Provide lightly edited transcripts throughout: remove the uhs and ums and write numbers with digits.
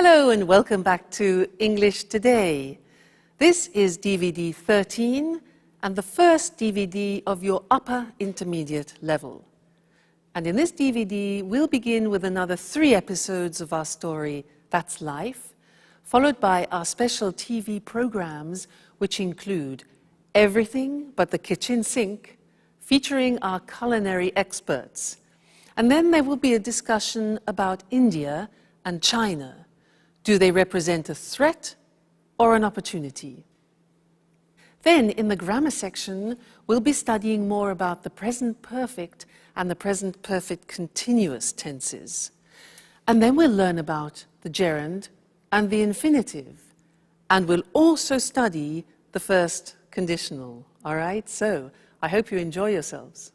Hello and welcome back to English Today. This is DVD 13 and the first DVD of your upper intermediate level. And in this DVD, we'll begin with another 3 episodes of our story, That's Life, followed by our special TV programs, which include Everything But the Kitchen Sink, featuring our culinary experts. And then there will be a discussion about India and China. Do they represent a threat or an opportunity? Then, in the grammar section, we'll be studying more about the present perfect and the present perfect continuous tenses. And then we'll learn about the gerund and the infinitive. And we'll also study the first conditional. All right? So, I hope you enjoy yourselves.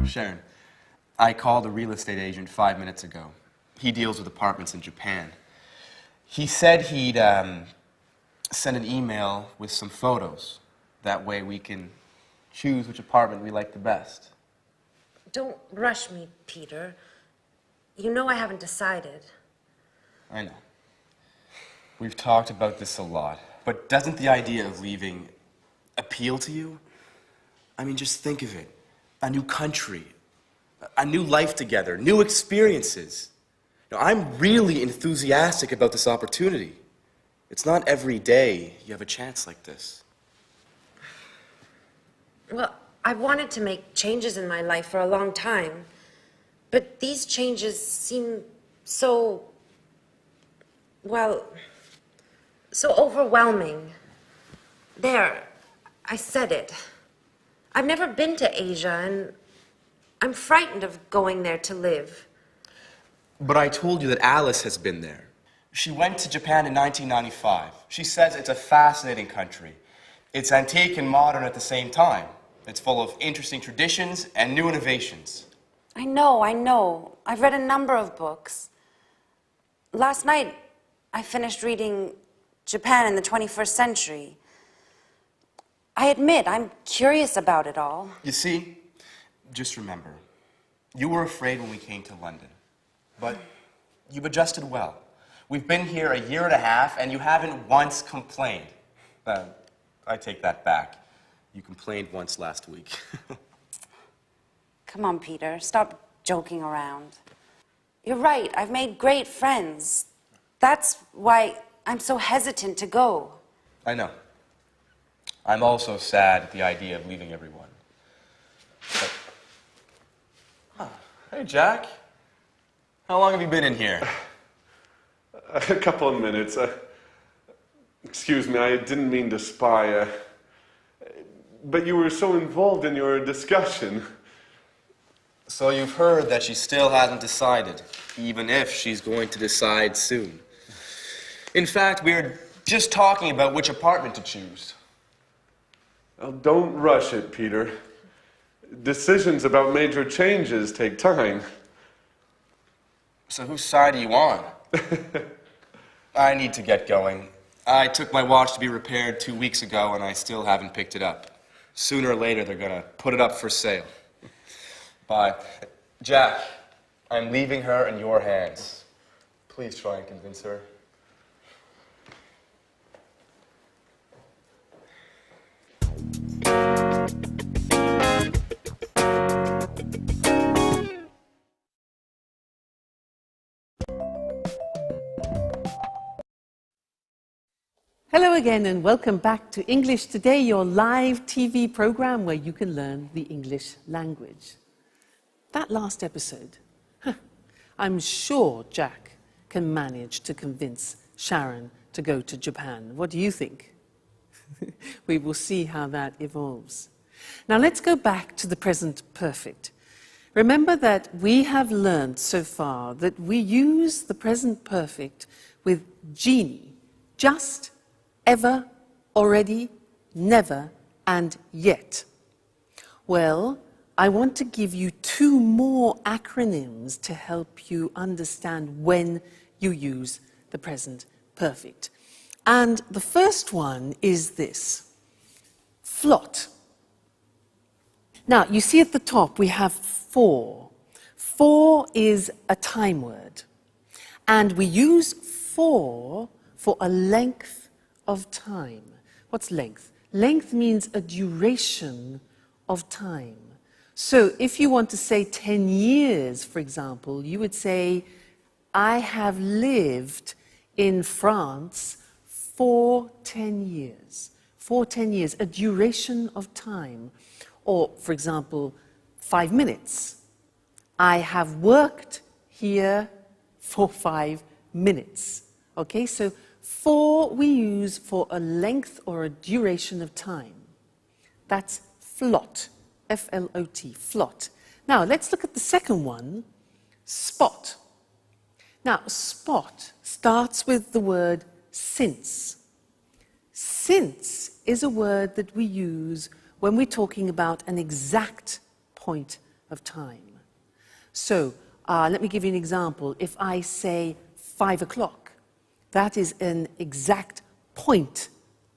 Sharon, I called a real estate agent 5 minutes ago. He deals with apartments in Japan. He said he'd send an email with some photos. That way we can choose which apartment we like the best. Don't rush me, Peter. You know I haven't decided. I know. We've talked about this a lot. But doesn't the idea of leaving appeal to you? I mean, just think of it. A new country, a new life together, new experiences. Now, I'm really enthusiastic about this opportunity. It's not every day you have a chance like this. Well, I've wanted to make changes in my life for a long time, but these changes seem so, well, so overwhelming. There, I said it. I've never been to Asia, and I'm frightened of going there to live. But I told you that Alice has been there. She went to Japan in 1995. She says it's a fascinating country. It's antique and modern at the same time. It's full of interesting traditions and new innovations. I know. I've read a number of books. Last night, I finished reading Japan in the 21st Century. I admit, I'm curious about it all. You see, just remember, you were afraid when we came to London, but you've adjusted well. We've been here 1.5 years, and you haven't once complained. I take that back. You complained once last week. Come on, Peter, stop joking around. You're right, I've made great friends. That's why I'm so hesitant to go. I know. I'm also sad at the idea of leaving everyone. But... Hey, Jack. How long have you been in here? A couple of minutes. Excuse me, I didn't mean to spy. But you were so involved in your discussion. So you've heard that she still hasn't decided, even if she's going to decide soon. In fact, we're just talking about which apartment to choose. Well, don't rush it, Peter. Decisions about major changes take time. So whose side are you on? I need to get going. I took my watch to be repaired 2 weeks ago, and I still haven't picked it up. Sooner or later, they're going to put it up for sale. Bye. Jack, I'm leaving her in your hands. Please try and convince her. Hello again and welcome back to English Today, your live TV program where you can learn the English language. That last episode, I'm sure Jack can manage to convince Sharon to go to Japan. What do you think? We will see how that evolves. Now let's go back to the present perfect. Remember that we have learned so far that we use the present perfect with genie, just, ever, already, never, and yet. Well, I want to give you 2 more acronyms to help you understand when you use the present perfect. And the first one is this: flot. Now, you see at the top we have for. For is a time word. And we use for a length of time. What's length? Length means a duration of time. So if you want to say 10 years, for example, you would say, I have lived in France for 10 years. For 10 years, a duration of time. Or, for example, 5 minutes. I have worked here for 5 minutes. Okay, so for we use for a length or a duration of time. That's flot, F-L-O-T, flot. Now, let's look at the second one, spot. Now, spot starts with the word since. Since is a word that we use when we're talking about an exact point of time. So, let me give you an example. If I say 5 o'clock, that is an exact point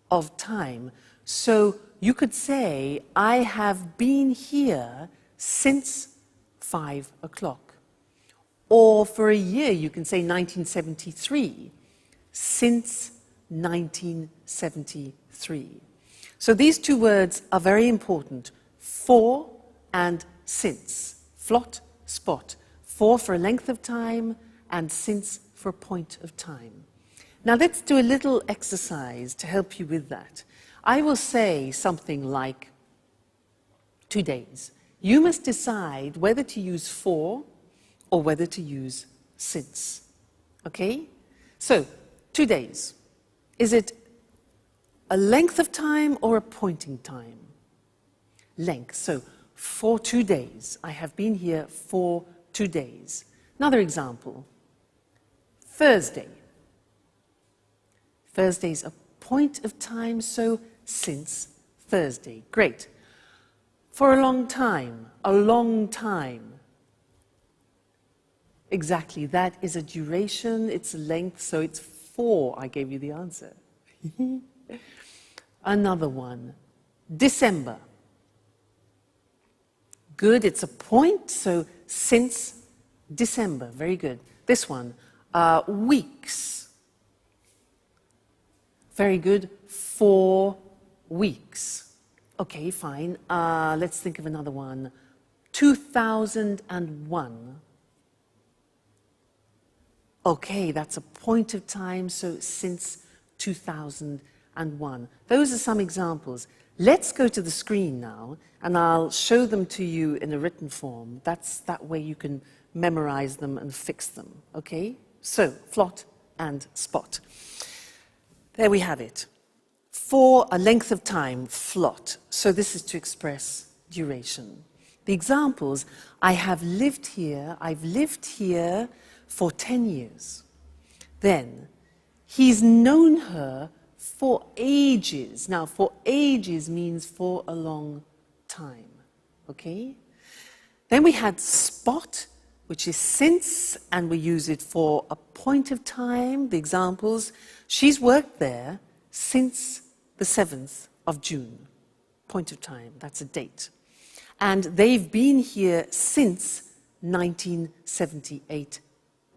of time. So you could say, I have been here since 5 o'clock. Or for a year, you can say 1973, since 1973. So these two words are very important, for and since. Flot, spot. For a length of time, and since for a point of time. Now let's do a little exercise to help you with that. I will say something like 2 days. You must decide whether to use for or whether to use since. Okay? So, 2 days. Is it a length of time or a point in time? Length. So, for 2 days. I have been here for 2 days. Another example. Thursday. Thursday's a point of time, so since Thursday. Great. For a long time. A long time. Exactly, that is a duration, it's a length, so it's for. I gave you the answer. Another one, December. Good, it's a point, so since December, very good. This one, weeks. Very good, 4 weeks. Okay, fine. Let's think of another one. 2001. Okay, that's a point of time, so since 2001. Those are some examples. Let's go to the screen now, and I'll show them to you in a written form. That way you can memorize them and fix them, okay? So, flot and spot. There we have it. For a length of time, flot. So this is to express duration. The examples, I have lived here, I've lived here for 10 years. Then, he's known her for ages. Now, for ages means for a long time, okay? Then we had spot, which is since, and we use it for a point of time. The examples, she's worked there since the 7th of June. Point of time, that's a date. And they've been here since 1978,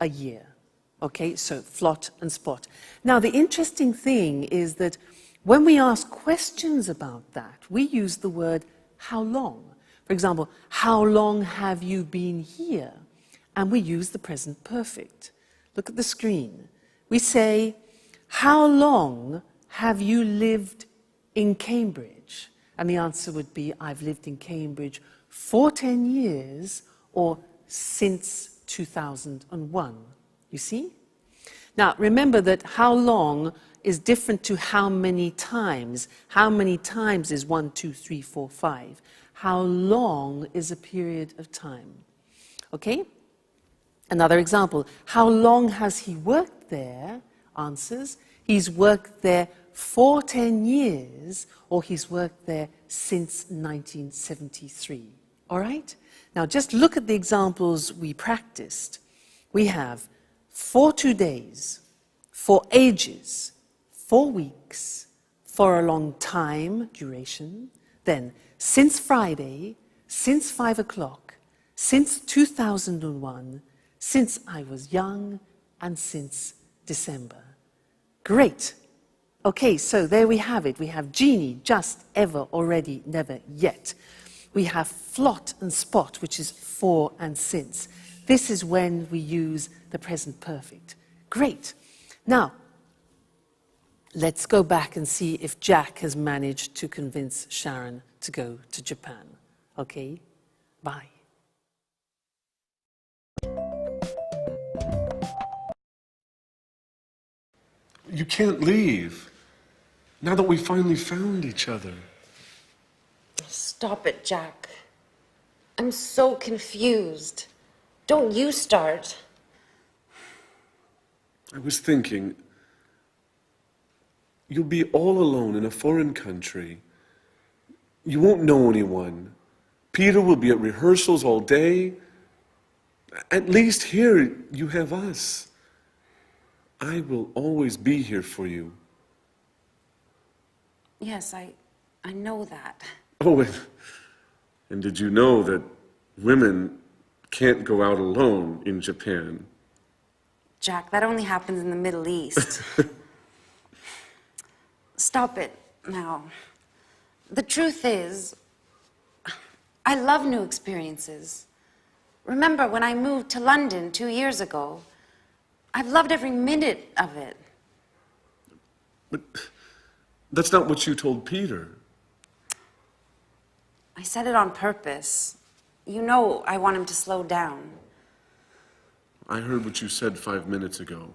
a year. Okay, so flot and spot. Now, the interesting thing is that when we ask questions about that, we use the word how long. For example, how long have you been here? And we use the present perfect. Look at the screen. We say, how long have you lived in Cambridge? And the answer would be, I've lived in Cambridge for 10 years or since 2001. You see? Now, remember that how long is different to how many times. How many times is 1, 2, 3, 4, 5. How long is a period of time? Okay? Another example. How long has he worked there? Answers. He's worked there for 10 years, or he's worked there since 1973. All right? Now, just look at the examples we practiced. We have for 2 days, for ages, 4 weeks, for a long time, duration, then since Friday, since 5 o'clock, since 2001, since I was young, and since December. Great. Okay, so there we have it. We have genie, just, ever, already, never, yet. We have flot and spot, which is for and since. This is when we use the present perfect. Great. Now, let's go back and see if Jack has managed to convince Sharon to go to Japan. Okay? Bye. You can't leave. Now that we finally found each other. Stop it, Jack. I'm so confused. Don't you start. I was thinking, you'll be all alone in a foreign country. You won't know anyone. Peter will be at rehearsals all day. At least here you have us. I will always be here for you. Yes, I know that. Oh, and did you know that women can't go out alone in Japan? Jack, that only happens in the Middle East. Stop it now. The truth is, I love new experiences. Remember when I moved to London 2 years ago? I've loved every minute of it. But that's not what you told Peter. I said it on purpose. You know I want him to slow down. I heard what you said 5 minutes ago.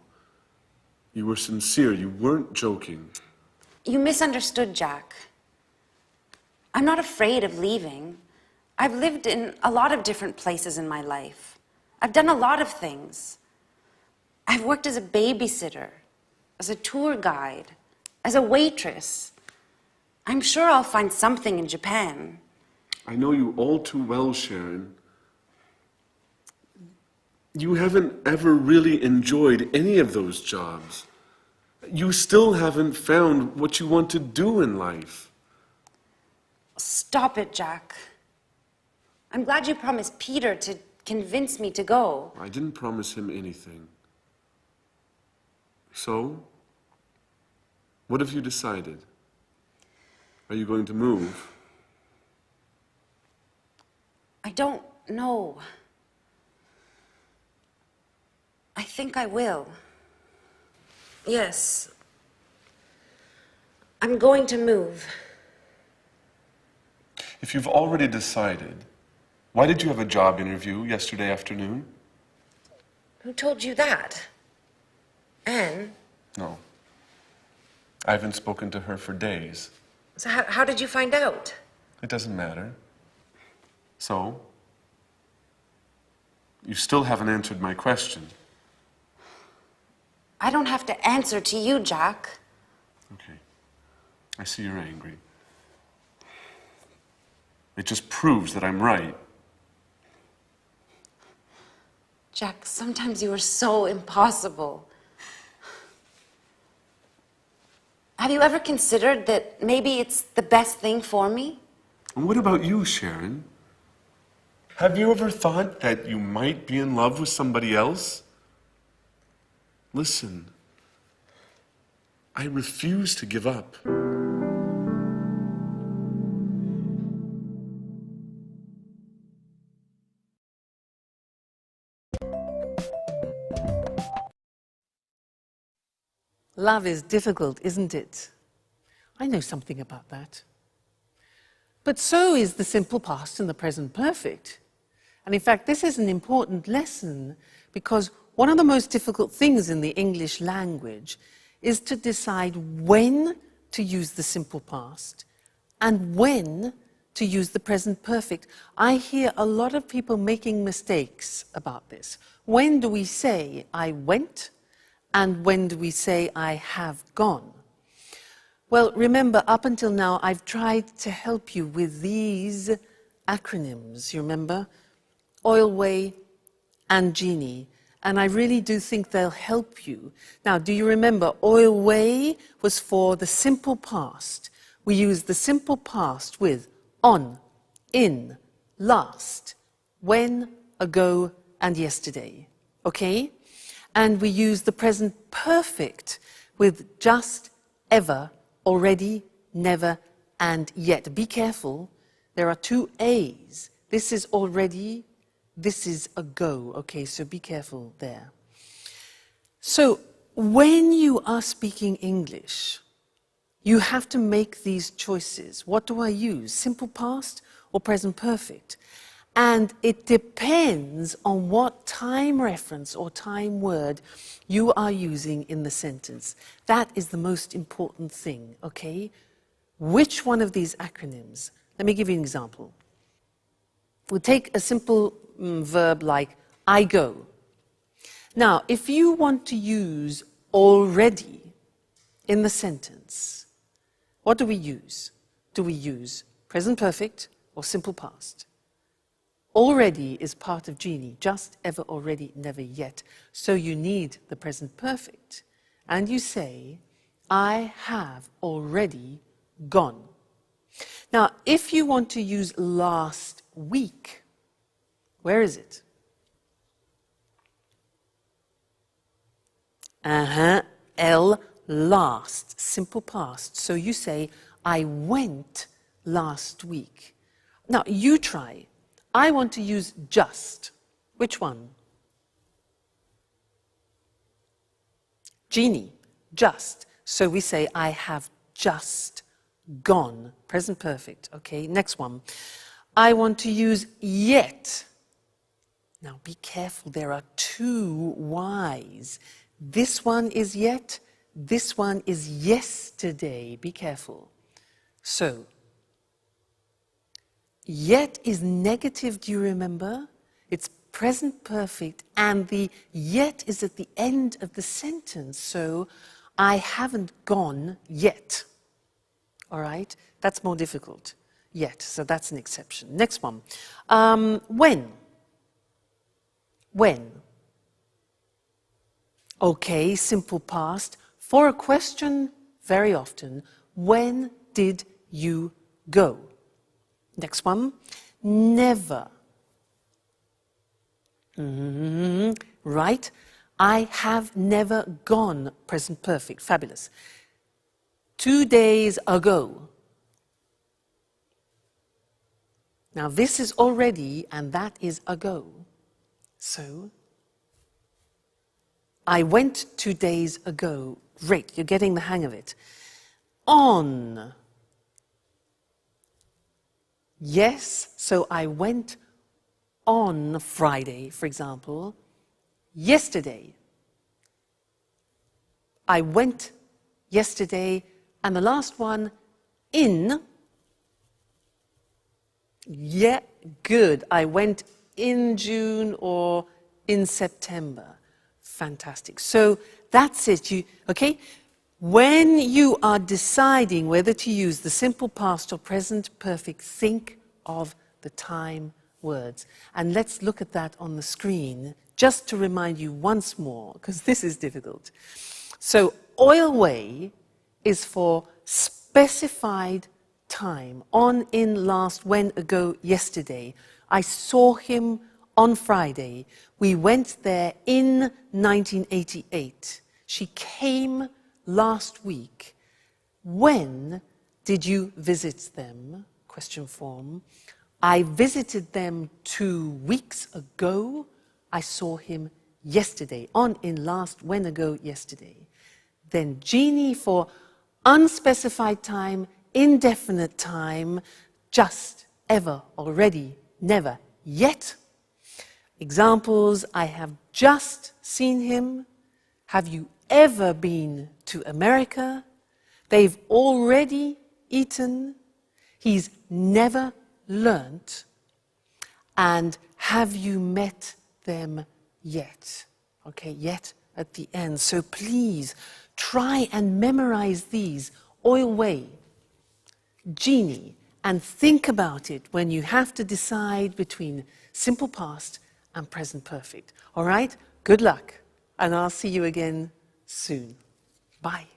You were sincere. You weren't joking. You misunderstood, Jack. I'm not afraid of leaving. I've lived in a lot of different places in my life. I've done a lot of things. I've worked as a babysitter, as a tour guide, as a waitress. I'm sure I'll find something in Japan. I know you all too well, Sharon. You haven't ever really enjoyed any of those jobs. You still haven't found what you want to do in life. Stop it, Jack. I'm glad you promised Peter to convince me to go. I didn't promise him anything. So, what have you decided? Are you going to move? I don't know. I think I will. Yes. I'm going to move. If you've already decided, why did you have a job interview yesterday afternoon? Who told you that? Anne? No. I haven't spoken to her for days. So how did you find out? It doesn't matter. So, you still haven't answered my question. I don't have to answer to you, Jack. Okay. I see you're angry. It just proves that I'm right. Jack, sometimes you are so impossible. Have you ever considered that maybe it's the best thing for me? And what about you, Sharon? Have you ever thought that you might be in love with somebody else? Listen, I refuse to give up. Love is difficult, isn't it? I know something about that. But so is the simple past and the present perfect. And in fact, this is an important lesson because one of the most difficult things in the English language is to decide when to use the simple past and when to use the present perfect. I hear a lot of people making mistakes about this. When do we say, I went? And when do we say, I have gone? Well, remember, up until now, I've tried to help you with these acronyms, you remember? Oilway and Genie. And I really do think they'll help you. Now, do you remember, Oilway was for the simple past. We use the simple past with on, in, last, when, ago, and yesterday. Okay? And we use the present perfect with just, ever, already, never, and yet. Be careful, there are two A's. This is already, this is ago. Okay, so be careful there. So, when you are speaking English, you have to make these choices. What do I use? Simple past or present perfect? And it depends on what time reference or time word you are using in the sentence. That is the most important thing, okay? Which one of these acronyms? Let me give you an example. We'll take a simple verb like I go. Now, if you want to use already in the sentence, what do we use? Do we use present perfect or simple past? Already is part of genie, just, ever, already, never, yet. So you need the present perfect. And you say, I have already gone. Now, if you want to use last week, where is it? L, last, simple past. So you say, I went last week. Now, you try. I want to use just. Which one? Genie, just. So we say, I have just gone. Present perfect. Okay, next one. I want to use yet. Now be careful, there are two Y's. This one is yet, this one is yesterday. Be careful. So, yet is negative, do you remember? It's present perfect, and the yet is at the end of the sentence, so I haven't gone yet. All right? That's more difficult. Yet, so that's an exception. Next one. When? When? Okay, simple past. For a question, very often, when did you go? Next one. Never. Right? I have never gone. Present perfect. Fabulous. 2 days ago. Now this is already, and that is ago. So, I went 2 days ago. Great, you're getting the hang of it. On. Yes, so I went on Friday, for example. Yesterday. I went yesterday. And the last one, in. Yeah, good. I went in June or in September. Fantastic. So that's it. Okay? When you are deciding whether to use the simple past or present perfect, think of the time words. And let's look at that on the screen just to remind you once more, because this is difficult. So, oil way is for specified time. On, in, last, when, ago, yesterday. I saw him on Friday. We went there in 1988. She came last week. When did you visit them? Question form. I visited them 2 weeks ago. I saw him yesterday. On, in, last, when, ago, yesterday. Then genie for unspecified time, indefinite time, just, ever, already, never, yet. Examples, I have just seen him. Have you ever been to America? They've already eaten. He's never learnt. And have you met them yet? Okay, yet at the end. So please try and memorize these. Oil way, genie, and think about it when you have to decide between simple past and present perfect. All right? Good luck, and I'll see you again soon. Bye.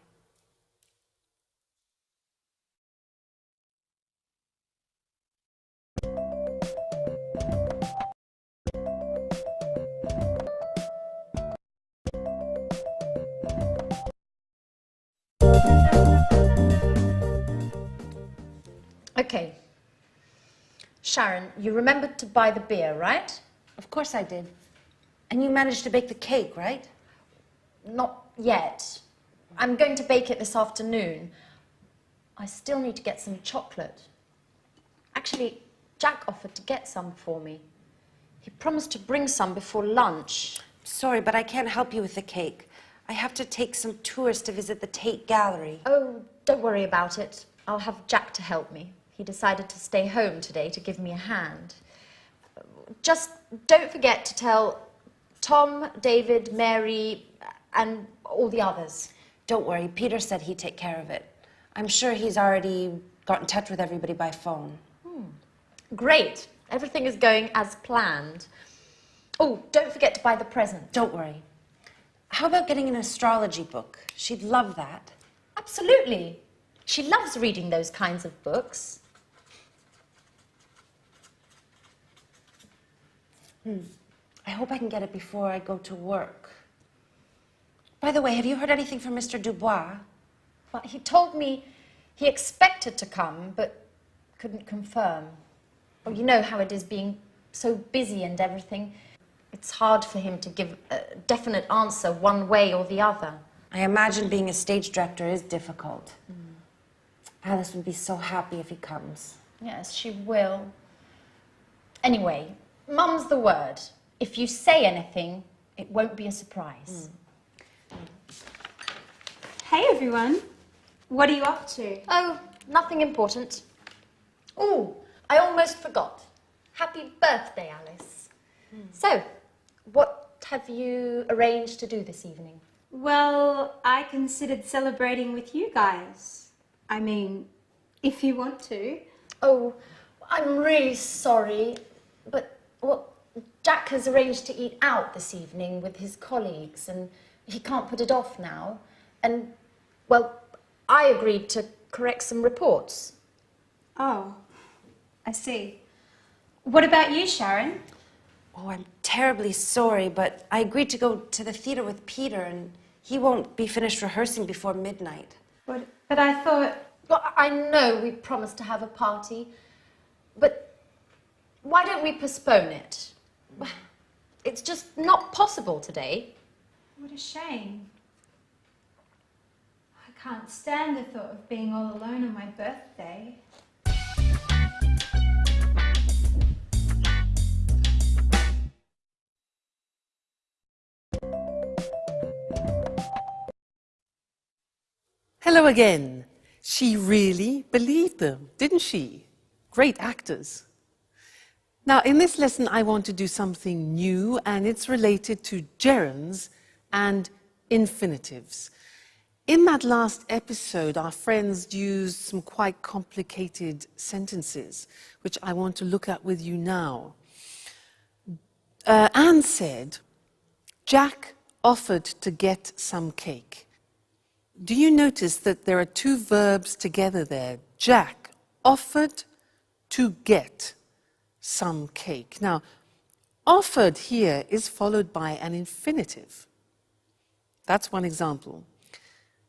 Sharon, you remembered to buy the beer, right? Of course I did. And you managed to bake the cake, right? Not yet. I'm going to bake it this afternoon. I still need to get some chocolate. Actually, Jack offered to get some for me. He promised to bring some before lunch. Sorry, but I can't help you with the cake. I have to take some tourists to visit the Tate Gallery. Oh, don't worry about it. I'll have Jack to help me. He decided to stay home today to give me a hand. Just don't forget to tell Tom, David, Mary, and all the others. Don't worry, Peter said he'd take care of it. I'm sure he's already got in touch with everybody by phone. Great. Everything is going as planned. Oh, don't forget to buy the present. Don't worry. How about getting an astrology book? She'd love that. Absolutely. She loves reading those kinds of books. I hope I can get it before I go to work. By the way, have you heard anything from Mr. Dubois? Well, he told me he expected to come, but couldn't confirm. Well, you know how it is being so busy and everything. It's hard for him to give a definite answer one way or the other. I imagine being a stage director is difficult. Alice would be so happy if he comes. Yes, she will. Anyway, Mum's the word. If you say anything, it won't be a surprise. Hey everyone, what are you up to? Oh, nothing important. Oh, I almost forgot. Happy birthday, Alice. So, what have you arranged to do this evening? Well, I considered celebrating with you guys. I mean, if you want to. Oh, I'm really sorry, but well, Jack has arranged to eat out this evening with his colleagues and he can't put it off now. And, well, I agreed to correct some reports. Oh, I see. What about you, Sharon? Oh, I'm terribly sorry, but I agreed to go to the theater with Peter, and he won't be finished rehearsing before midnight. But I thought... Well, I know we promised to have a party, but why don't we postpone it? It's just not possible today. What a shame. I can't stand the thought of being all alone on my birthday. Hello again. She really believed them, didn't she? Great actors. Now, in this lesson, I want to do something new, and it's related to gerunds and infinitives. In that last episode, our friends used some quite complicated sentences, which I want to look at with you now. Anne said, Jack offered to get some cake. Do you notice that there are two verbs together there? Jack offered to get some cake. Now, offered here is followed by an infinitive. That's one example.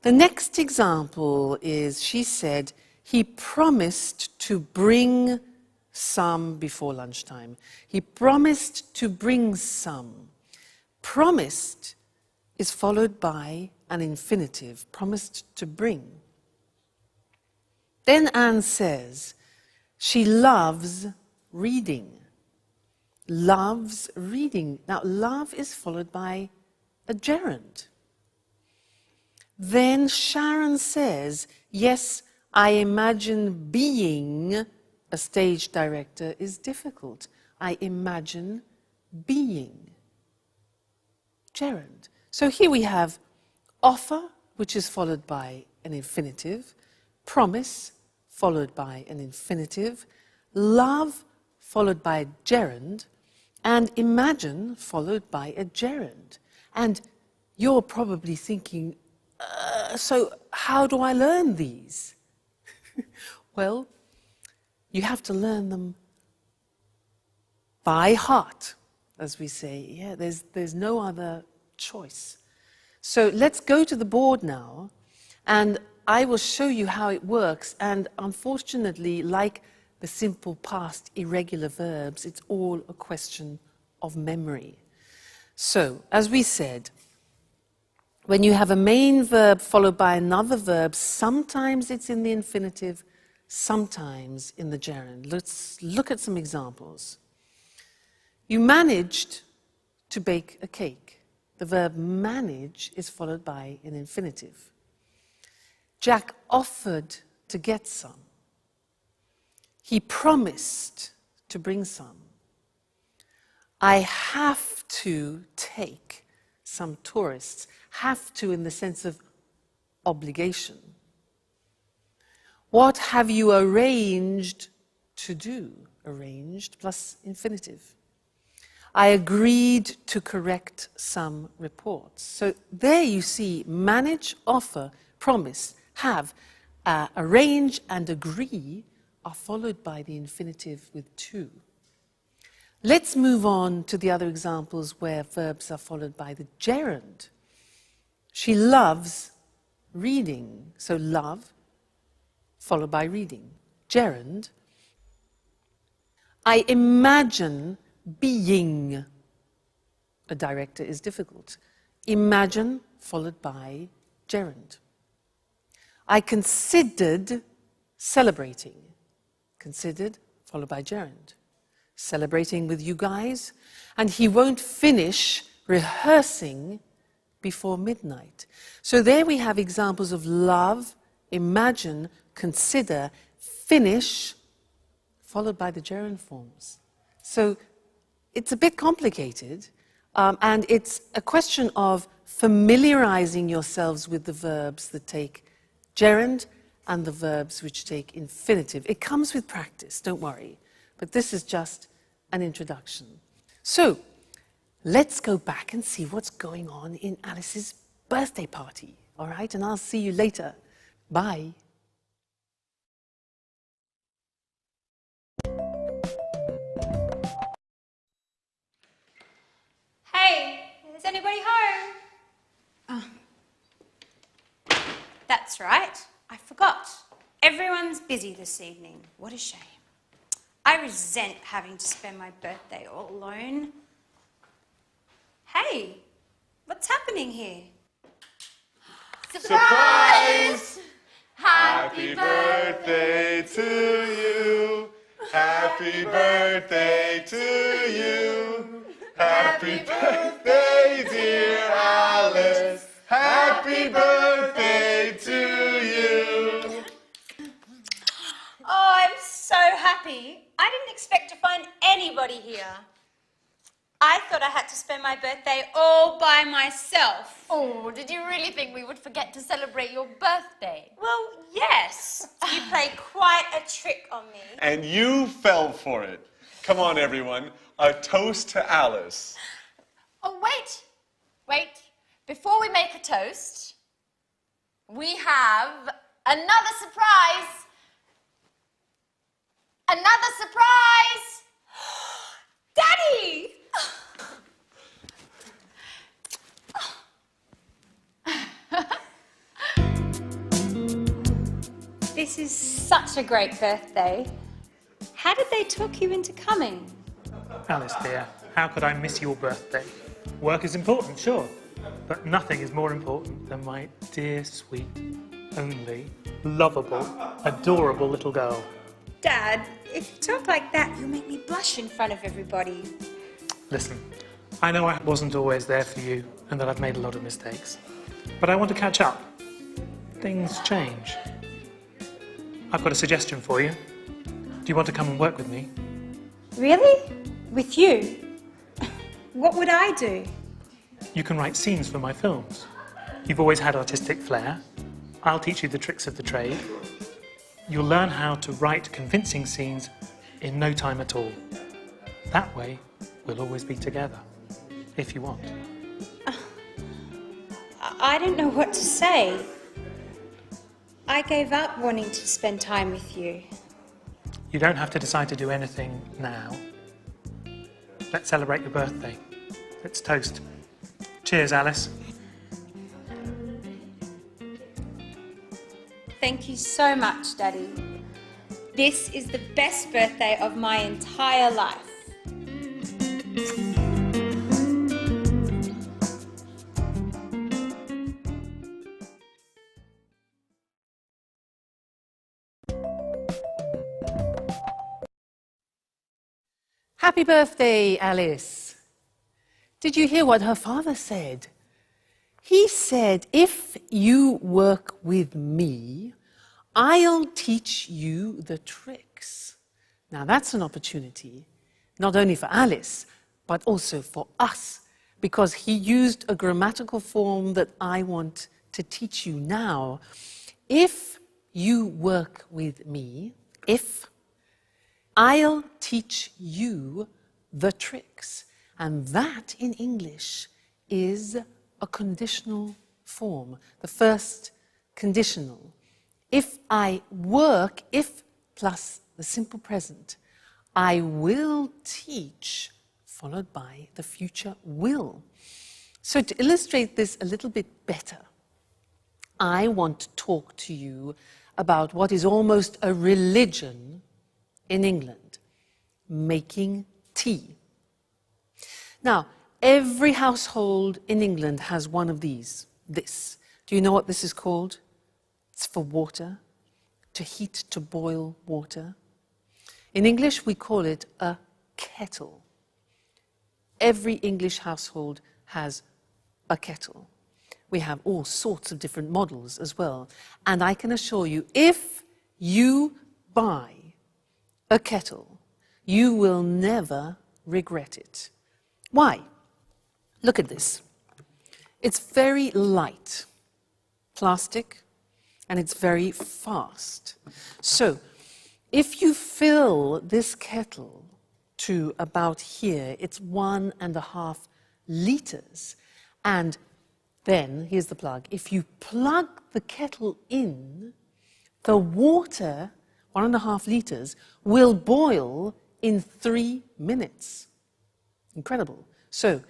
The next example is, she said, he promised to bring some before lunchtime. He promised to bring some. Promised is followed by an infinitive, promised to bring. Then Anne says, she loves reading. Loves reading. Now, love is followed by a gerund. Then Sharon says, yes, I imagine being a stage director is difficult. I imagine being. Gerund. So here we have offer, which is followed by an infinitive, promise, followed by an infinitive, love, followed by a gerund, and imagine, followed by a gerund. And you're probably thinking, so how do I learn these? Well, you have to learn them by heart, as we say. Yeah, there's no other choice. So let's go to the board now, and I will show you how it works. And unfortunately, like the simple past irregular verbs, it's all a question of memory. So, as we said, when you have a main verb followed by another verb, sometimes it's in the infinitive, sometimes in the gerund. Let's look at some examples. You managed to bake a cake. The verb manage is followed by an infinitive. Jack offered to get some. He promised to bring some. I have to take some tourists. Have to in the sense of obligation. What have you arranged to do? Arranged plus infinitive. I agreed to correct some reports. So there you see manage, offer, promise, have, arrange and agree are followed by the infinitive with to. Let's move on to the other examples where verbs are followed by the gerund. She loves reading. So love followed by reading. Gerund. I imagine being a director is difficult. Imagine followed by gerund. I considered celebrating. Considered followed by gerund. Celebrating with you guys, and he won't finish rehearsing before midnight. So there we have examples of love, imagine, consider, finish, followed by the gerund forms. So it's a bit complicated, and it's a question of familiarizing yourselves with the verbs that take gerund and the verbs which take infinitive. It comes with practice, don't worry. But this is just an introduction. So, let's go back and see what's going on in Alice's birthday party, all right? And I'll see you later. Bye. Hey, is anybody home? Oh. That's right, I forgot. Everyone's busy this evening. What a shame. I resent having to spend my birthday all alone. Hey, what's happening here? Surprise! Happy birthday to you. Happy birthday to you. Happy birthday, dear Alice. Happy birthday to you. Oh, I'm so happy. I didn't expect to find anybody here. I thought I had to spend my birthday all by myself. Oh, did you really think we would forget to celebrate your birthday? Well, yes. You played quite a trick on me. And you fell for it. Come on, everyone. A toast to Alice. Oh, wait. Before we make a toast, we have another surprise. Another surprise! Daddy! This is such a great birthday. How did they talk you into coming? Alice, dear, how could I miss your birthday? Work is important, sure, but nothing is more important than my dear, sweet, only, lovable, adorable little girl. Dad, if you talk like that, you'll make me blush in front of everybody. Listen, I know I wasn't always there for you and that I've made a lot of mistakes, but I want to catch up. Things change. I've got a suggestion for you. Do you want to come and work with me? Really? With you? What would I do? You can write scenes for my films. You've always had artistic flair. I'll teach you the tricks of the trade. You'll learn how to write convincing scenes in no time at all. That way, we'll always be together, if you want. I don't know what to say. I gave up wanting to spend time with you. You don't have to decide to do anything now. Let's celebrate your birthday. Let's toast. Cheers, Alice. Thank you so much, Daddy. This is the best birthday of my entire life. Happy birthday, Alice. Did you hear what her father said? He said, if you work with me, I'll teach you the tricks. Now that's an opportunity, not only for Alice, but also for us, because he used a grammatical form that I want to teach you now. If you work with me, I'll teach you the tricks. And that in English is a conditional form, the first conditional. If I work, if plus the simple present, I will teach, followed by the future will. So to illustrate this a little bit better, I want to talk to you about what is almost a religion in England, making tea. Now, every household in England has one of these, this. Do you know what this is called? It's for water, to heat, to boil water. In English, we call it a kettle. Every English household has a kettle. We have all sorts of different models as well. And I can assure you, if you buy a kettle, you will never regret it. Why? Look at this. It's very light, plastic, and it's very fast. So, if you fill this kettle to about here, it's 1.5 liters. And then, here's the plug, if you plug the kettle in, the water, 1.5 liters, will boil in 3 minutes. Incredible. So,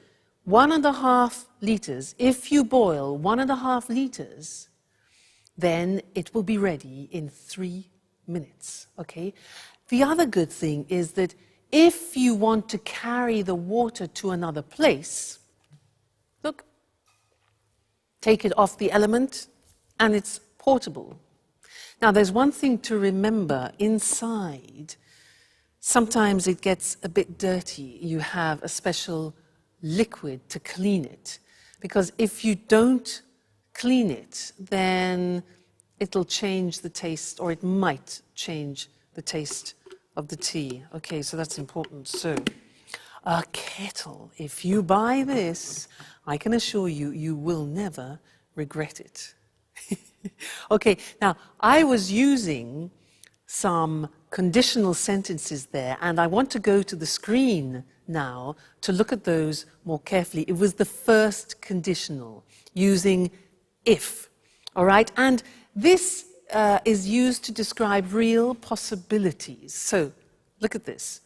1.5 liters, if you boil 1.5 liters, then it will be ready in 3 minutes, okay? The other good thing is that if you want to carry the water to another place, look, take it off the element, and it's portable. Now, there's one thing to remember inside. Sometimes it gets a bit dirty. You have a special liquid to clean it. Because if you don't clean it, then it'll change the taste, or it might change the taste of the tea. Okay, so that's important. So, a kettle. If you buy this, I can assure you, you will never regret it. Okay, now, I was using some conditional sentences there, and I want to go to the screen now to look at those more carefully. It was the first conditional, using if, all right? And this is used to describe real possibilities. So, look at this.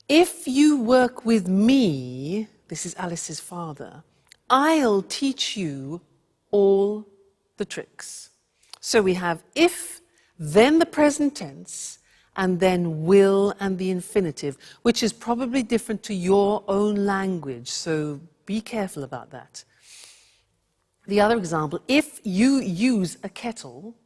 If you work with me, this is Alice's father, I'll teach you all the tricks. So we have if, then the present tense, and then will and the infinitive, which is probably different to your own language, so be careful about that. The other example, if you use a kettle,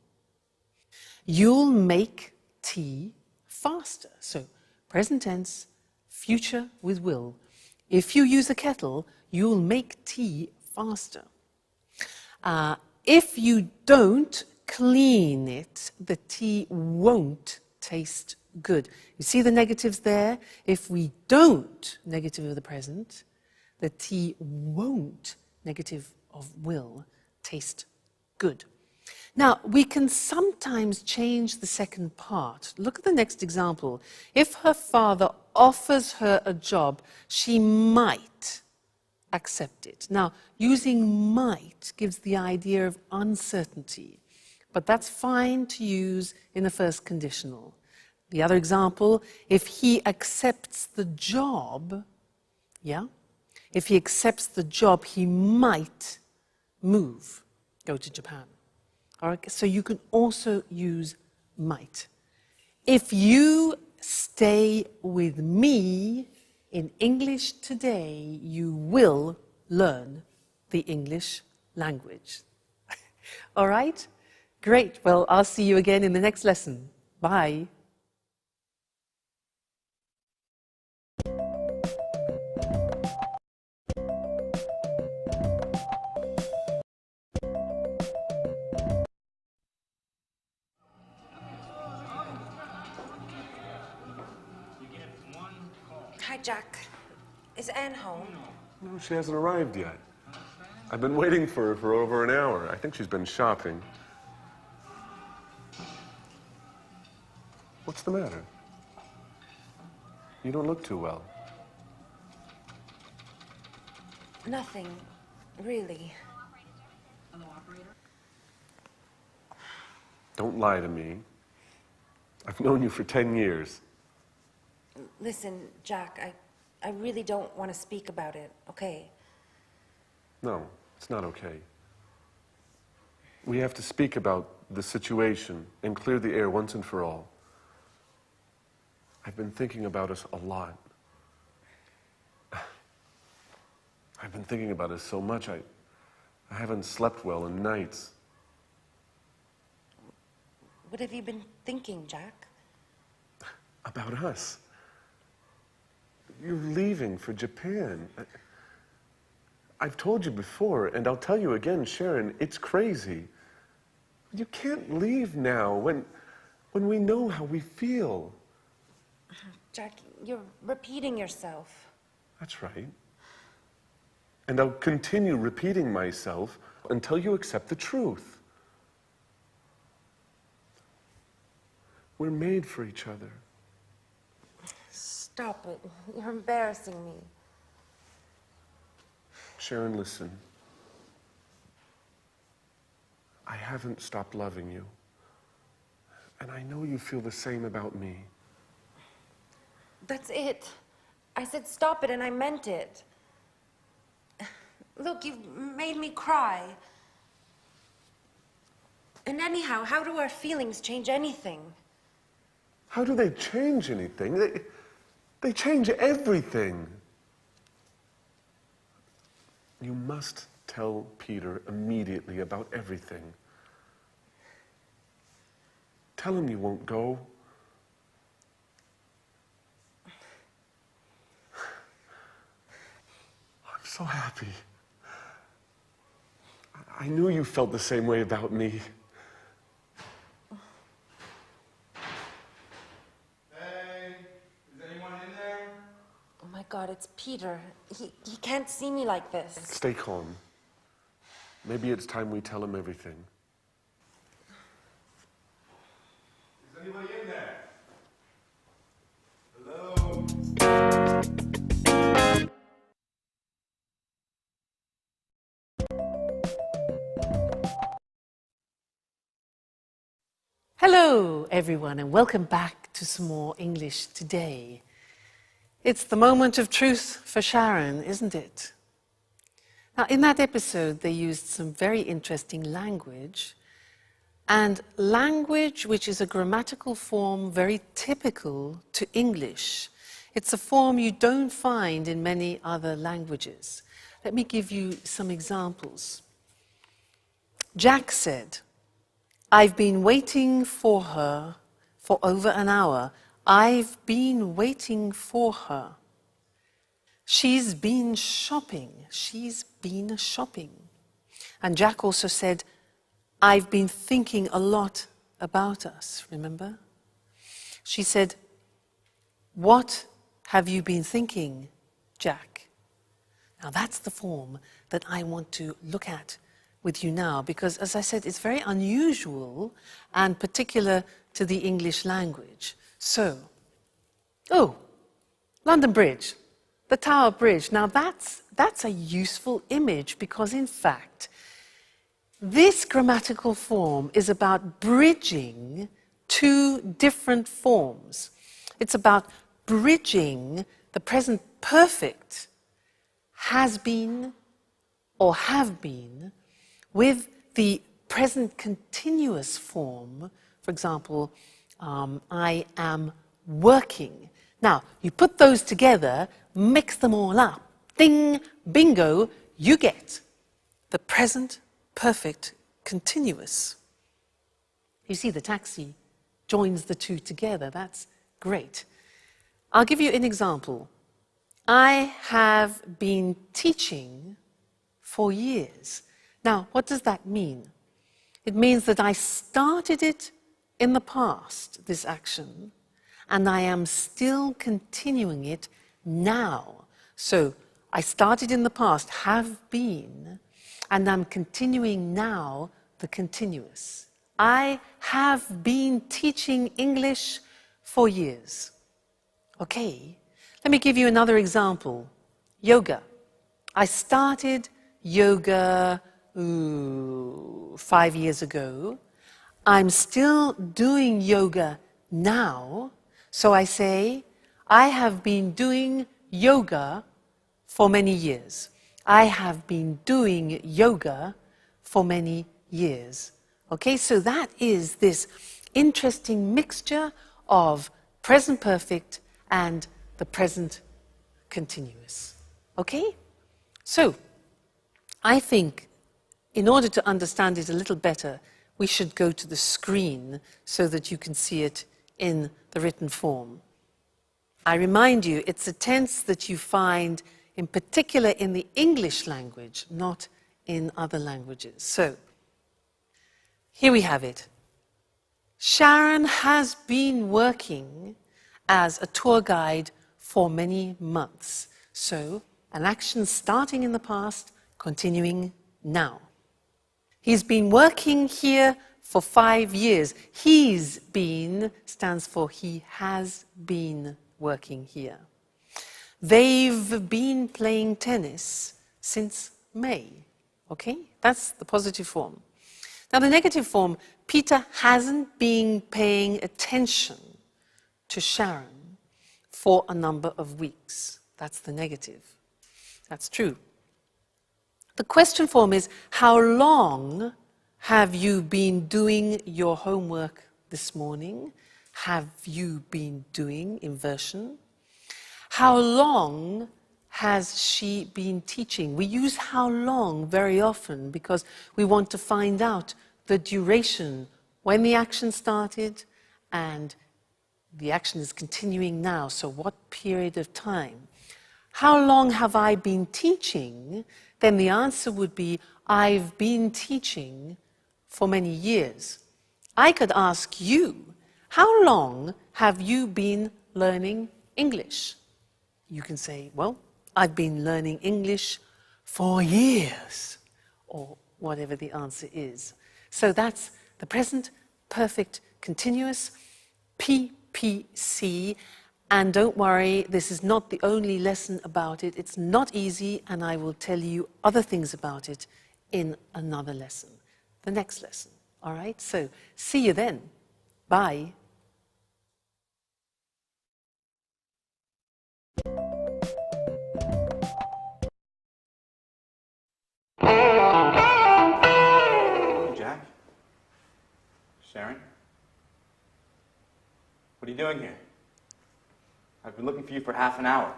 you'll make tea faster. So present tense, future with will. If you use a kettle, you'll make tea faster. If you don't clean it, the tea won't taste good. You see the negatives there? If we don't, negative of the present, the tea won't, negative of will, taste good. Now, we can sometimes change the second part. Look at the next example. If her father offers her a job, she might accept it. Now, using might gives the idea of uncertainty, but that's fine to use in the first conditional. The other example, if he accepts the job, yeah? If he accepts the job, he might move, go to Japan. All right, so you can also use might. If you stay with me in English today, you will learn the English language. All right? Great. Well, I'll see you again in the next lesson. Bye. Hi, Jack. Is Anne home? No, she hasn't arrived yet. I've been waiting for her for over an hour. I think she's been shopping. What's the matter? You don't look too well. Nothing, really. Don't lie to me. I've known you for 10 years. Listen, Jack, I really don't want to speak about it, okay? No, it's not okay. We have to speak about the situation and clear the air once and for all. I've been thinking about us a lot. I've been thinking about us so much, I haven't slept well in nights. What have you been thinking, Jack? About us. You're leaving for Japan. I've told you before, and I'll tell you again, Sharon, it's crazy. You can't leave now when we know how we feel. Jack, you're repeating yourself. That's right. And I'll continue repeating myself until you accept the truth. We're made for each other. Stop it. You're embarrassing me. Sharon, listen. I haven't stopped loving you. And I know you feel the same about me. That's it. I said stop it, and I meant it. Look, you've made me cry. And anyhow, how do our feelings change anything? How do they change anything? They change everything. You must tell Peter immediately about everything. Tell him you won't go. I'm so happy. I knew you felt the same way about me. Hey, is anyone in there? Oh my God, it's Peter. He can't see me like this. Stay calm. Maybe it's time we tell him everything. Is anybody in there? Hello? Hello, everyone, and welcome back to some more English today. It's the moment of truth for Sharon, isn't it? Now, in that episode, they used some very interesting language, and language which is a grammatical form very typical to English. It's a form you don't find in many other languages. Let me give you some examples. Jack said, "I've been waiting for her for over an hour. I've been waiting for her." She's been shopping. She's been shopping. And Jack also said, "I've been thinking a lot about us," remember? She said, "What have you been thinking, Jack?" Now that's the form that I want to look at with you now, because as I said, it's very unusual and particular to the English language. So, London Bridge, the Tower Bridge. Now that's a useful image because in fact, this grammatical form is about bridging two different forms. It's about bridging the present perfect has been or have been with the present continuous form, for example, I am working. Now, you put those together, mix them all up. Ding, bingo, you get the present perfect continuous. You see, the taxi joins the two together. That's great. I'll give you an example. I have been teaching for years. Now, what does that mean? It means that I started it in the past, this action, and I am still continuing it now. So I started in the past, have been, and I'm continuing now the continuous. I have been teaching English for years. Okay, let me give you another example. Yoga. I started yoga 5 years ago. I'm still doing yoga now, so I say, I have been doing yoga for many years. I have been doing yoga for many years. Okay, so that is this interesting mixture of present perfect and the present continuous. Okay? So, I think in order to understand it a little better, we should go to the screen so that you can see it in the written form. I remind you, it's a tense that you find in particular in the English language, not in other languages. So, here we have it. Sharon has been working as a tour guide for many months. So, an action starting in the past, continuing now. He's been working here for 5 years. He's been stands for he has been working here. They've been playing tennis since May. Okay? That's the positive form. Now, the negative form, Peter hasn't been paying attention to Sharon for a number of weeks. That's the negative. That's true. The question form is, how long have you been doing your homework this morning? Have you been doing inversion? How long has she been teaching? We use how long very often because we want to find out the duration, when the action started and the action is continuing now, so what period of time? How long have I been teaching? Then the answer would be, I've been teaching for many years. I could ask you, how long have you been learning English? You can say, well, I've been learning English for years, or whatever the answer is. So that's the present perfect continuous, PPC. And don't worry, this is not the only lesson about it. It's not easy, and I will tell you other things about it in another lesson, the next lesson. All right? So see you then. Bye. Hey, Jack? Sharon? What are you doing here? I've been looking for you for half an hour.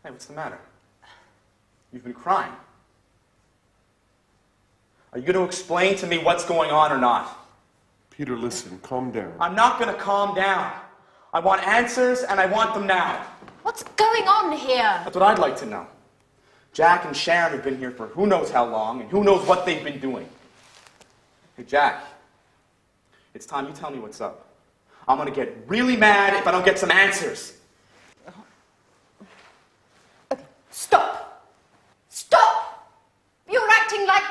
Hey, what's the matter? You've been crying. Are you going to explain to me what's going on or not? Peter, listen, calm down. I'm not going to calm down. I want answers, and I want them now. What's going on here? That's what I'd like to know. Jack and Sharon have been here for who knows how long, and who knows what they've been doing. Hey, Jack, it's time you tell me what's up. I'm going to get really mad if I don't get some answers. Okay, stop. Stop! You're acting like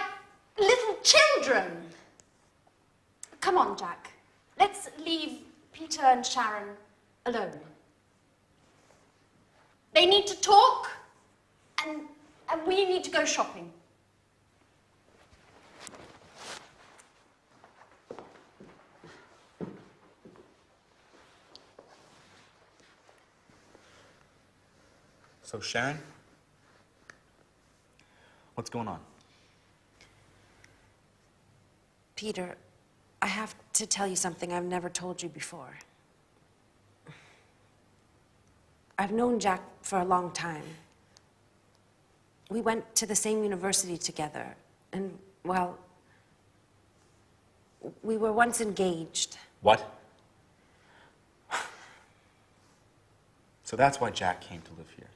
little children. Come on, Jack. Let's leave Peter and Sharon alone. They need to talk, and we need to go shopping. So, Sharon? What's going on? Peter, I have to tell you something I've never told you before. I've known Jack for a long time. We went to the same university together, and, well, we were once engaged. What? So that's why Jack came to live here.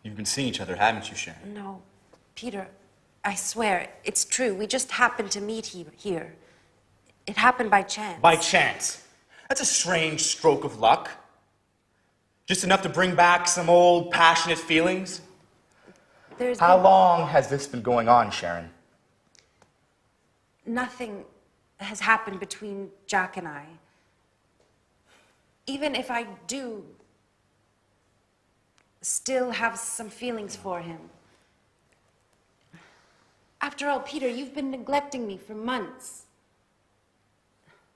You've been seeing each other, haven't you, Sharon? No, Peter, I swear, it's true. We just happened to meet here. It happened by chance. By chance? That's a strange stroke of luck. Just enough to bring back some old passionate feelings? How long has this been going on, Sharon? Nothing has happened between Jack and I. Even if I do still have some feelings for him. After all, Peter, you've been neglecting me for months.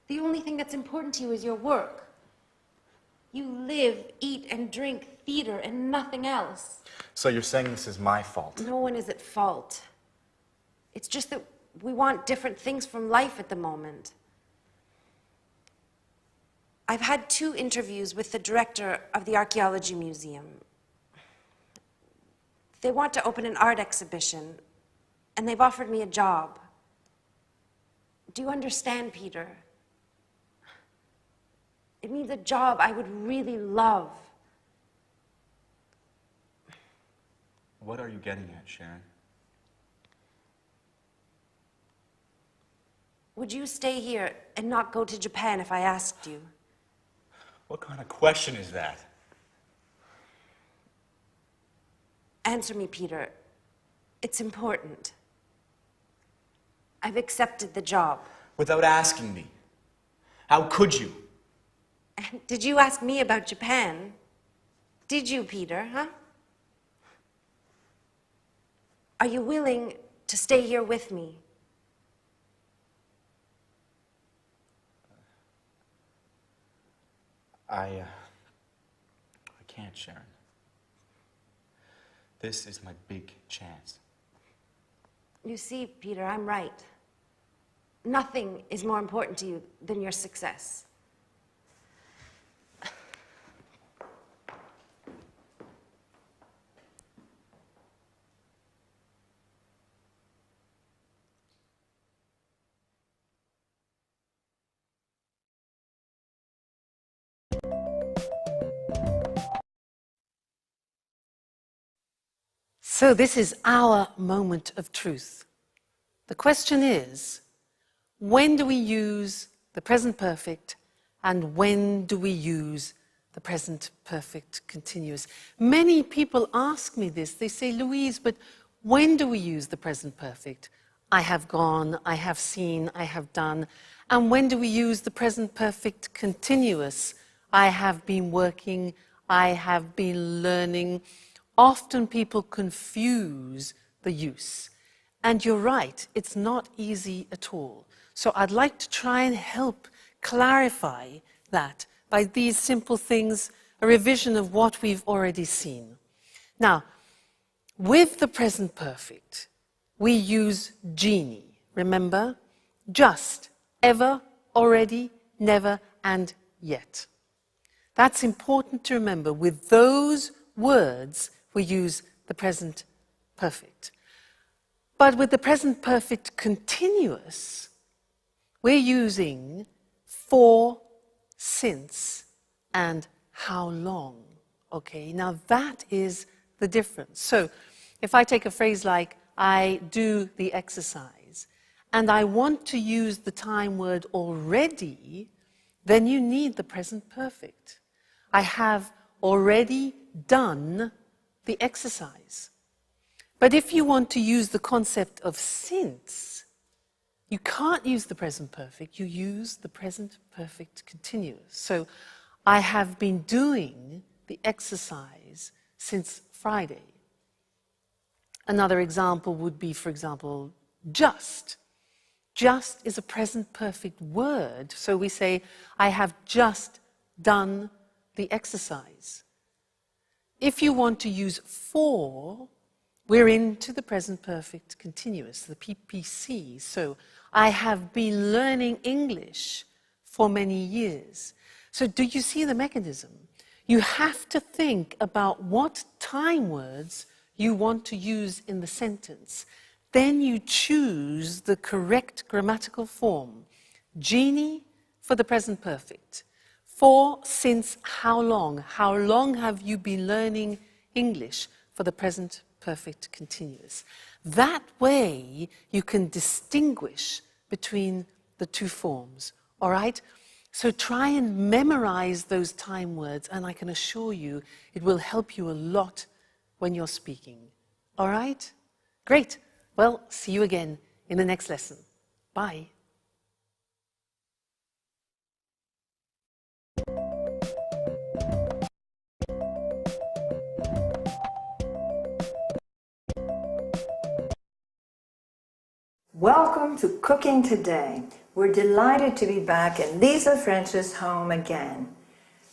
The only thing that's important to you is your work. You live, eat, and drink theater and nothing else. So you're saying this is my fault? No one is at fault. It's just that we want different things from life at the moment. I've had 2 interviews with the director of the Archaeology Museum. They want to open an art exhibition, and they've offered me a job. Do you understand, Peter? It means a job I would really love. What are you getting at, Sharon? Would you stay here and not go to Japan if I asked you? What kind of question is that? Answer me, Peter. It's important. I've accepted the job. Without asking me. How could you? Did you ask me about Japan? Did you, Peter, huh? Are you willing to stay here with me? I can't, Sharon. This is my big chance. You see, Peter, I'm right. Nothing is more important to you than your success. So this is our moment of truth. The question is, when do we use the present perfect and when do we use the present perfect continuous? Many people ask me this. They say, Louise, but when do we use the present perfect? I have gone, I have seen, I have done. And when do we use the present perfect continuous? I have been working, I have been learning. Often people confuse the use. And you're right, it's not easy at all. So I'd like to try and help clarify that by these simple things, a revision of what we've already seen. Now, with the present perfect, we use genie. Remember? Just, ever, already, never, and yet. That's important to remember. With those words, we use the present perfect. But with the present perfect continuous, we're using for, since, and how long. Okay, now that is the difference. So if I take a phrase like, I do the exercise, and I want to use the time word already, then you need the present perfect. I have already done the exercise. But if you want to use the concept of since, you can't use the present perfect, you use the present perfect continuous. So I have been doing the exercise since Friday. Another example would be, for example, just. Just is a present perfect word. So we say, I have just done the exercise. If you want to use for, we're into the present perfect continuous, the PPC. So I have been learning English for many years. So do you see the mechanism? You have to think about what time words you want to use in the sentence. Then you choose the correct grammatical form. Genie for the present perfect. For, since, how long? How long have you been learning English? For the present perfect continuous. That way you can distinguish between the two forms, all right? So try and memorize those time words, and I can assure you it will help you a lot when you're speaking. All right? Great. Well, see you again in the next lesson. Bye. Welcome to Cooking Today. We're delighted to be back in Lisa French's home again.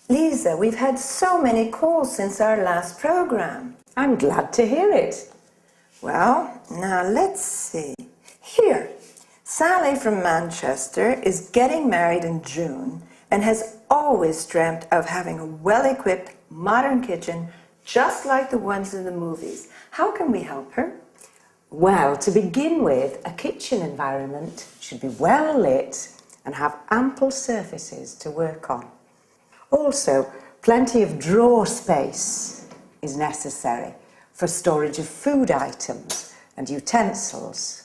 Lisa, we've had so many calls since our last program. I'm glad to hear it. Well, now let's see. Here, Sally from Manchester is getting married in June and has always dreamt of having a well-equipped, modern kitchen just like the ones in the movies. How can we help her? Well, to begin with, a kitchen environment should be well lit and have ample surfaces to work on. Also, plenty of drawer space is necessary for storage of food items and utensils.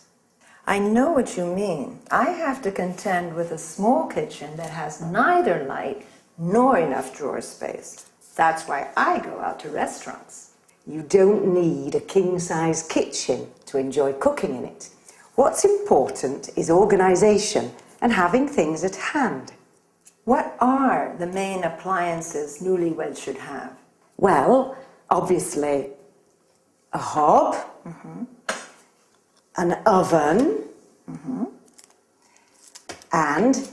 I know what you mean. I have to contend with a small kitchen that has neither light nor enough drawer space. That's why I go out to restaurants. You don't need a king-size kitchen to enjoy cooking in it. What's important is organisation and having things at hand. What are the main appliances newlyweds should have? Well, obviously, a hob, an oven, and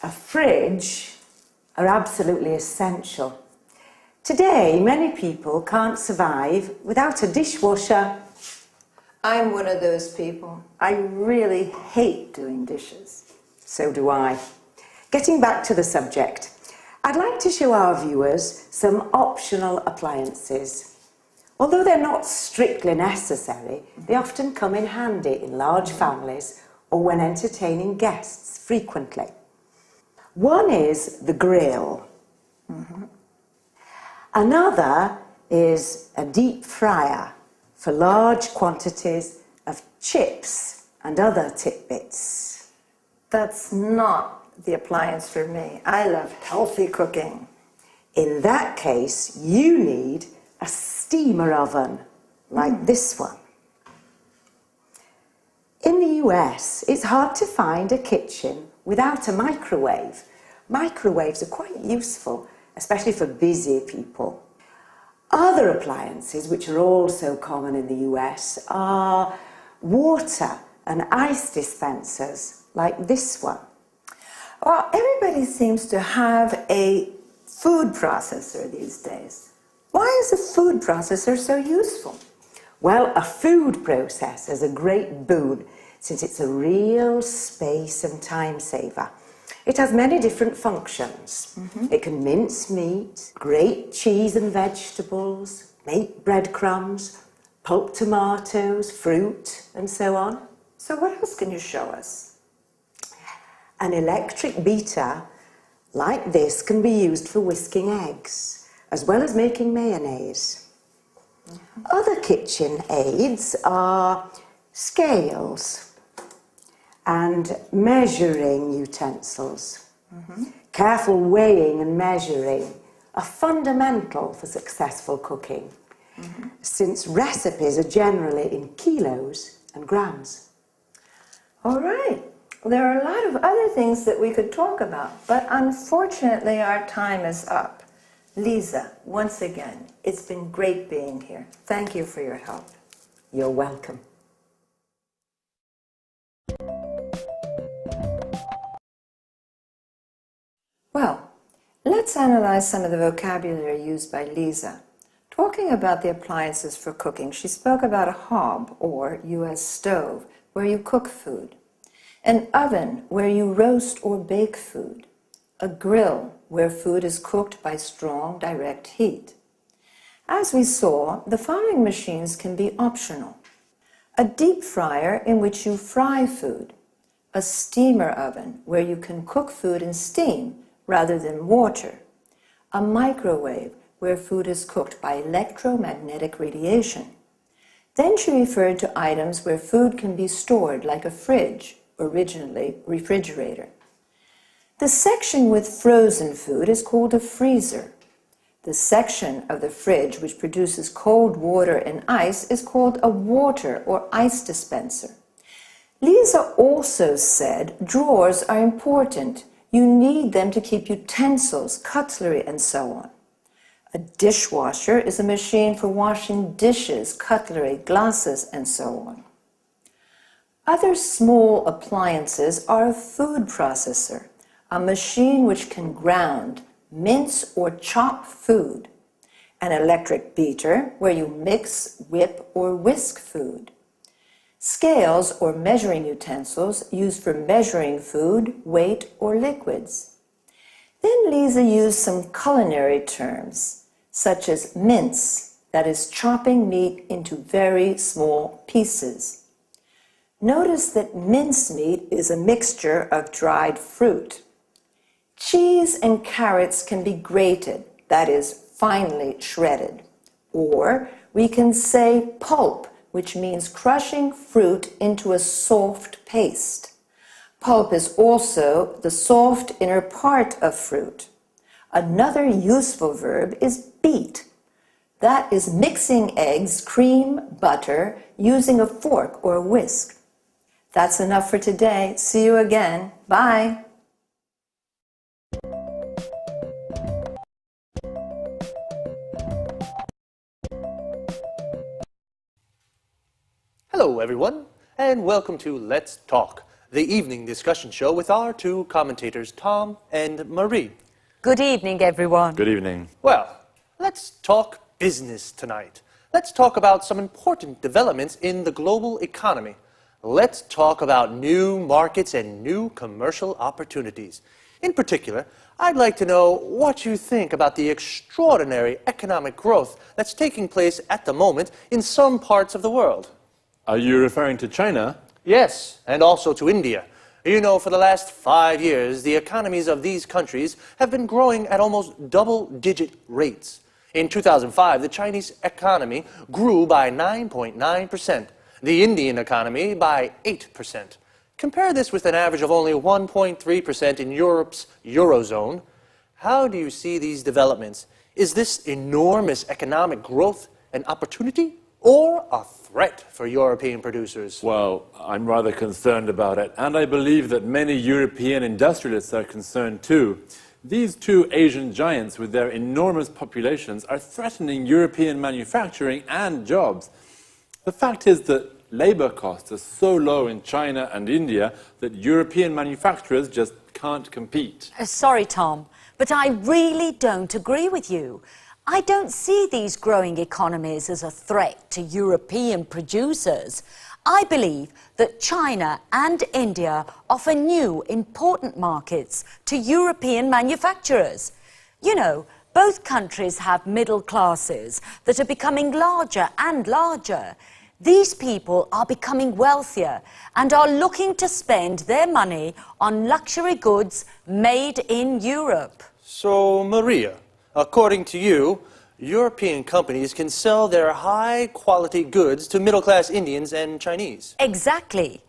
a fridge are absolutely essential. Today, many people can't survive without a dishwasher. I'm one of those people. I really hate doing dishes. So do I. Getting back to the subject, I'd like to show our viewers some optional appliances. Although they're not strictly necessary, they often come in handy in large families or when entertaining guests frequently. One is the grill. Another is a deep fryer for large quantities of chips and other tidbits. That's not the appliance for me. I love healthy cooking. In that case, you need a steamer oven like this one. In the US, it's hard to find a kitchen without a microwave. Microwaves are quite useful, especially for busy people. Other appliances, which are also common in the US, are water and ice dispensers like this one. Well, everybody seems to have a food processor these days. Why is a food processor so useful? Well, a food processor is a great boon since it's a real space and time saver. It has many different functions. It can mince meat, grate cheese and vegetables, make breadcrumbs, pulp tomatoes, fruit, and so on. So what else can you show us? An electric beater like this can be used for whisking eggs, as well as making mayonnaise. Other kitchen aids are scales and measuring utensils. Careful weighing and measuring are fundamental for successful cooking, since recipes are generally in kilos and grams. All right. There are a lot of other things that we could talk about, but unfortunately our time is up. Lisa, once again, it's been great being here. Thank you for your help. You're welcome. Well, let's analyze some of the vocabulary used by Lisa. Talking about the appliances for cooking, she spoke about a hob, or U.S. stove, where you cook food. an oven where you roast or bake food, a grill where food is cooked by strong direct heat. As we saw, the following machines can be optional. A deep fryer in which you fry food, a steamer oven where you can cook food in steam rather than water, a microwave where food is cooked by electromagnetic radiation. Then she referred to items where food can be stored like a fridge, originally refrigerator. The section with frozen food is called a freezer. The section of the fridge which produces cold water and ice is called a water or ice dispenser. Lisa also said drawers are important. You need them to keep utensils, cutlery, and so on. A dishwasher is a machine for washing dishes, cutlery, glasses, and so on. Other small appliances are a food processor, a machine which can ground, mince, or chop food, an electric beater where you mix, whip, or whisk food, scales or measuring utensils used for measuring food, weight, or liquids. Then Lisa used some culinary terms, such as mince, that is chopping meat into very small pieces. Notice that mincemeat is a mixture of dried fruit. Cheese and carrots can be grated, that is, finely shredded. Or we can say pulp, which means crushing fruit into a soft paste. Pulp is also the soft inner part of fruit. Another useful verb is beat. That is mixing eggs, cream, butter, using a fork or a whisk. That's enough for today. See you again. Bye. Hello, everyone, and welcome to Let's Talk, the evening discussion show with our two commentators, Tom and Marie. Good evening, everyone. Good evening. Well, let's talk business tonight. Let's talk about some important developments in the global economy. Let's talk about new markets and new commercial opportunities. In particular, I'd like to know what you think about the extraordinary economic growth that's taking place at the moment in some parts of the world. Are you referring to China? Yes, and also to India. You know, for the last 5 years, the economies of these countries have been growing at almost double-digit rates. In 2005, the Chinese economy grew by 9.9%, the Indian economy by 8%. Compare this with an average of only 1.3% in Europe's Eurozone. How do you see these developments? Is this enormous economic growth an opportunity or a threat for European producers? Well, I'm rather concerned about it, and I believe that many European industrialists are concerned too. These two Asian giants with their enormous populations are threatening European manufacturing and jobs. The fact is that labor costs are so low in China and India that European manufacturers just can't compete. Sorry, Tom, but I really don't agree with you. I don't see these growing economies as a threat to European producers. I believe that China and India offer new, important markets to European manufacturers. You know, both countries have middle classes that are becoming larger and larger. These people are becoming wealthier and are looking to spend their money on luxury goods made in Europe. So, Maria, according to you, European companies can sell their high-quality goods to middle-class Indians and Chinese. Exactly.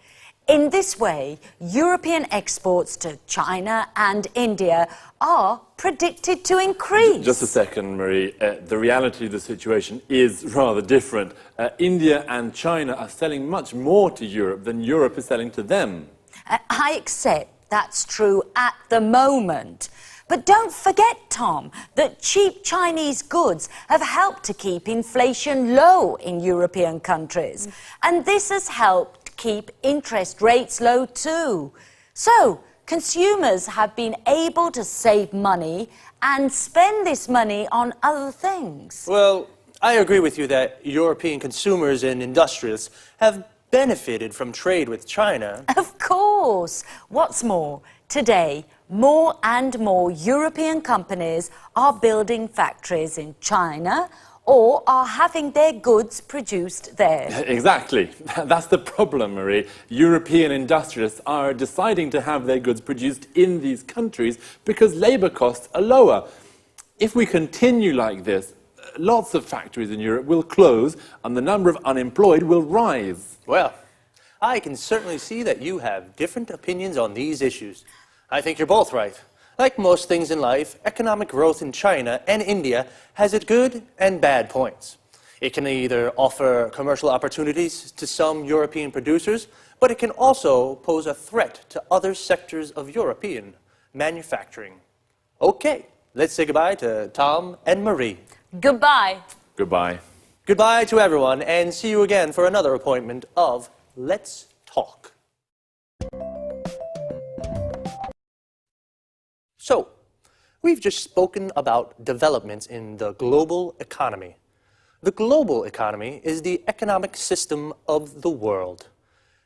In this way, European exports to China and India are predicted to increase. Just a second, Marie. The reality of the situation is rather different. India and China are selling much more to Europe than Europe is selling to them. I accept that's true at the moment. But don't forget, Tom, that cheap Chinese goods have helped to keep inflation low in European countries. And this has helped keep interest rates low too. So, consumers have been able to save money and spend this money on other things. Well, I agree with you that European consumers and industrialists have benefited from trade with China. Of course. What's more, today, more and more European companies are building factories in China or are having their goods produced there. Exactly. That's the problem, Marie. European industrialists are deciding to have their goods produced in these countries because labour costs are lower. If we continue like this, lots of factories in Europe will close and the number of unemployed will rise. Well, I can certainly see that you have different opinions on these issues. I think you're both right. Like most things in life, economic growth in China and India has its good and bad points. It can either offer commercial opportunities to some European producers, but it can also pose a threat to other sectors of European manufacturing. Okay, let's say goodbye to Tom and Marie. Goodbye. Goodbye. Goodbye to everyone, and see you again for another appointment of Let's Talk. So, we've just spoken about developments in the global economy. The global economy is the economic system of the world.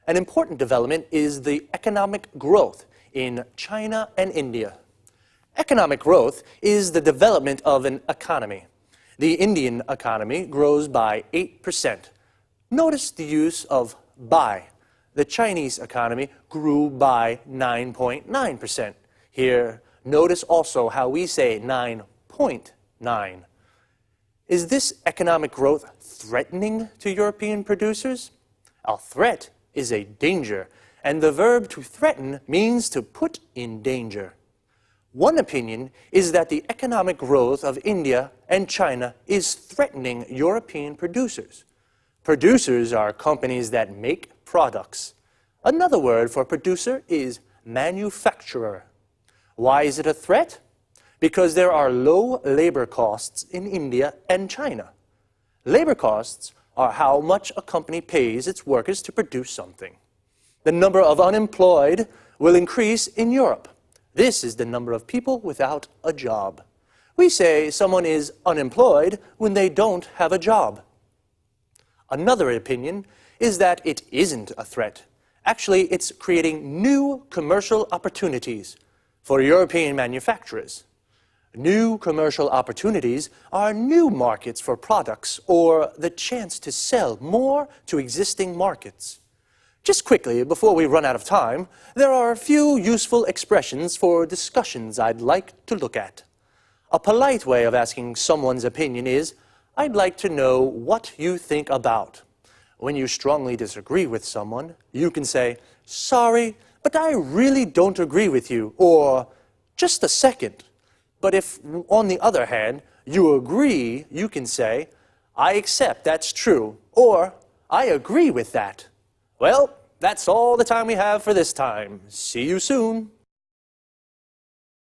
An important development is the economic growth in China and India. Economic growth is the development of an economy. The Indian economy grows by 8%. Notice the use of by. The Chinese economy grew by 9.9%. Here, notice also how we say 9.9. Is this economic growth threatening to European producers? A threat is a danger, and the verb to threaten means to put in danger. One opinion is that the economic growth of India and China is threatening European producers. Producers are companies that make products. Another word for producer is manufacturer. Why is it a threat? Because there are low labor costs in India and China. Labor costs are how much a company pays its workers to produce something. The number of unemployed will increase in Europe. This is the number of people without a job. We say someone is unemployed when they don't have a job. Another opinion is that it isn't a threat. Actually, it's creating new commercial opportunities for European manufacturers. New commercial opportunities are new markets for products or the chance to sell more to existing markets. Just quickly, before we run out of time, there are a few useful expressions for discussions I'd like to look at. A polite way of asking someone's opinion is, I'd like to know what you think about. When you strongly disagree with someone, you can say, sorry, but I really don't agree with you, or just a second. But if, on the other hand, you agree, you can say, I accept that's true, or I agree with that. Well, that's all the time we have for this time. See you soon.